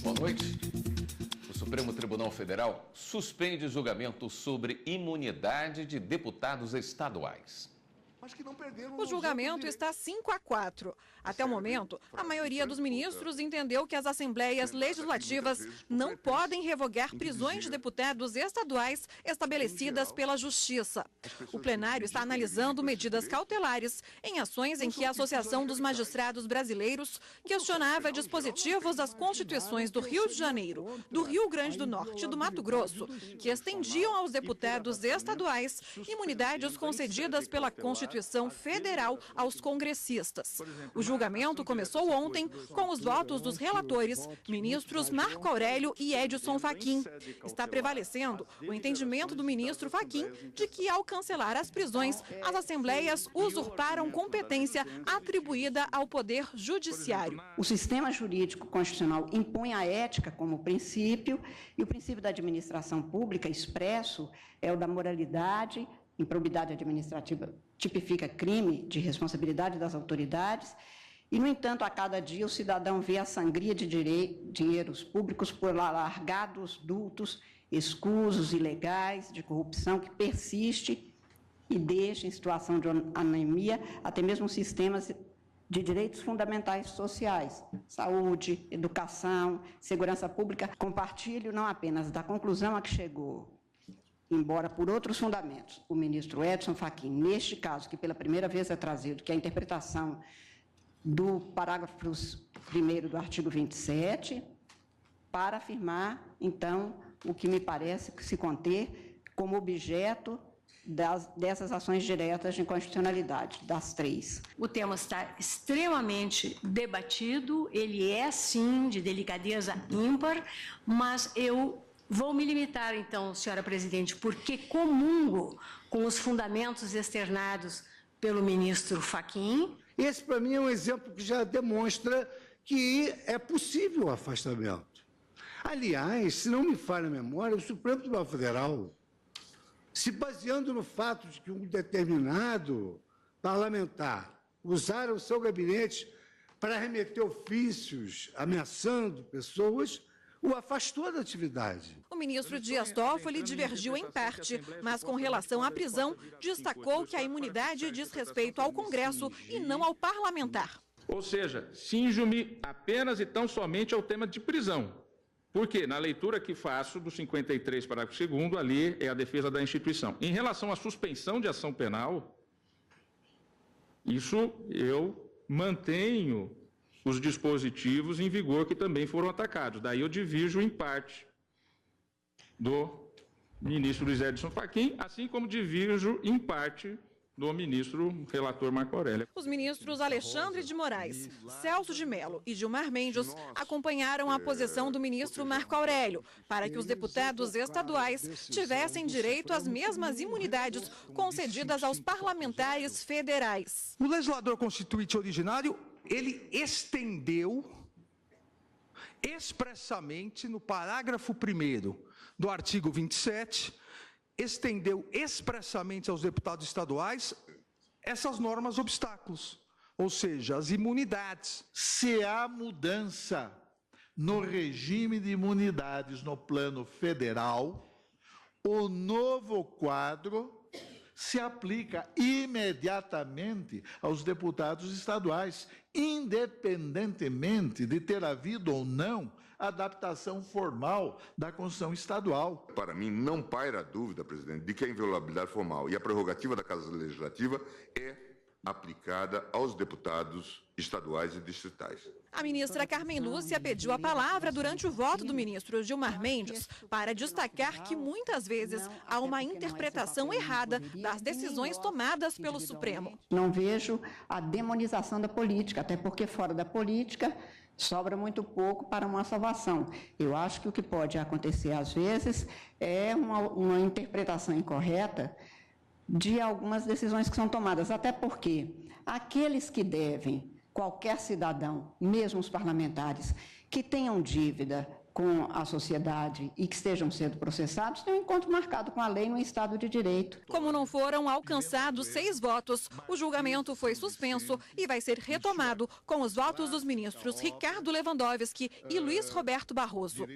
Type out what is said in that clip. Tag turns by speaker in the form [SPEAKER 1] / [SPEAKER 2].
[SPEAKER 1] Boa noite. O Supremo Tribunal Federal suspende julgamento sobre imunidade de deputados estaduais.
[SPEAKER 2] O julgamento está 5-4. Até o momento, a maioria dos ministros entendeu que as assembleias legislativas não podem revogar prisões de deputados estaduais estabelecidas pela Justiça. O plenário está analisando medidas cautelares em ações em que a Associação dos Magistrados Brasileiros questionava dispositivos das Constituições do Rio de Janeiro, do Rio Grande do Norte e do Mato Grosso, que estendiam aos deputados estaduais imunidades concedidas pela Constituição Federal aos congressistas. O julgamento começou ontem com os votos dos relatores, ministros Marco Aurélio e Edson Fachin. Está prevalecendo o entendimento do ministro Fachin de que, ao cancelar as prisões, as assembleias usurparam competência atribuída ao Poder Judiciário.
[SPEAKER 3] O sistema jurídico constitucional impõe a ética como princípio, e o princípio da administração pública expresso é o da moralidade. Improbidade administrativa tipifica crime de responsabilidade das autoridades e, no entanto, a cada dia o cidadão vê a sangria de dinheiros públicos por alargados dutos, escusos, ilegais, de corrupção que persiste e deixa em situação de anemia até mesmo sistemas de direitos fundamentais sociais, saúde, educação, segurança pública. Compartilho não apenas da conclusão a que chegou, embora por outros fundamentos, o ministro Edson Fachin, neste caso, que pela primeira vez é trazido, que é a interpretação do parágrafo 1º do artigo 27, para afirmar, então, o que me parece que se conter como objeto dessas ações diretas de inconstitucionalidade, das três.
[SPEAKER 4] O tema está extremamente debatido, ele é, sim, de delicadeza ímpar, mas eu vou me limitar, então, senhora presidente, porque comungo com os fundamentos externados pelo ministro Fachin.
[SPEAKER 5] Esse, para mim, é um exemplo que já demonstra que é possível o afastamento. Aliás, se não me falha a memória, o Supremo Tribunal Federal, se baseando no fato de que um determinado parlamentar usara o seu gabinete para remeter ofícios ameaçando pessoas, o afastou da atividade.
[SPEAKER 2] O ministro Dias Toffoli divergiu em parte, mas com relação à prisão, destacou que a imunidade diz respeito ao Congresso e não ao parlamentar.
[SPEAKER 6] Ou seja, cinjo-me apenas e tão somente ao tema de prisão. Porque, na leitura que faço do 53, parágrafo 2º, ali é a defesa da instituição. Em relação à suspensão de ação penal, isso eu mantenho os dispositivos em vigor que também foram atacados. Daí eu divirjo em parte do ministro Luiz Edson Fachin, assim como divirjo em parte do ministro relator Marco Aurélio.
[SPEAKER 2] Os ministros Alexandre de Moraes, Celso de Mello e Gilmar Mendes acompanharam a posição do ministro Marco Aurélio para que os deputados estaduais tivessem direito às mesmas imunidades concedidas aos parlamentares federais.
[SPEAKER 7] O legislador constituinte originário, ele estendeu expressamente no parágrafo 1º do artigo 27, estendeu expressamente aos deputados estaduais essas normas obstáculos, ou seja, as imunidades.
[SPEAKER 8] Se há mudança no regime de imunidades no plano federal, o novo quadro se aplica imediatamente aos deputados estaduais, independentemente de ter havido ou não adaptação formal da Constituição Estadual.
[SPEAKER 9] Para mim, não paira a dúvida, presidente, de que a inviolabilidade formal e a prerrogativa da Casa Legislativa é aplicada aos deputados estaduais e distritais.
[SPEAKER 2] A ministra Carmen Lúcia pediu a palavra durante o voto do ministro Gilmar Mendes para destacar que muitas vezes há uma interpretação errada das decisões tomadas pelo Supremo.
[SPEAKER 3] Não vejo a demonização da política, até porque fora da política sobra muito pouco para uma salvação. Eu acho que o que pode acontecer às vezes é uma interpretação incorreta de algumas decisões que são tomadas, até porque aqueles que devem, qualquer cidadão, mesmo os parlamentares, que tenham dívida com a sociedade e que estejam sendo processados, tem um encontro marcado com a lei no Estado de Direito.
[SPEAKER 2] Como não foram alcançados 6 votos, o julgamento foi suspenso e vai ser retomado com os votos dos ministros Ricardo Lewandowski e Luiz Roberto Barroso.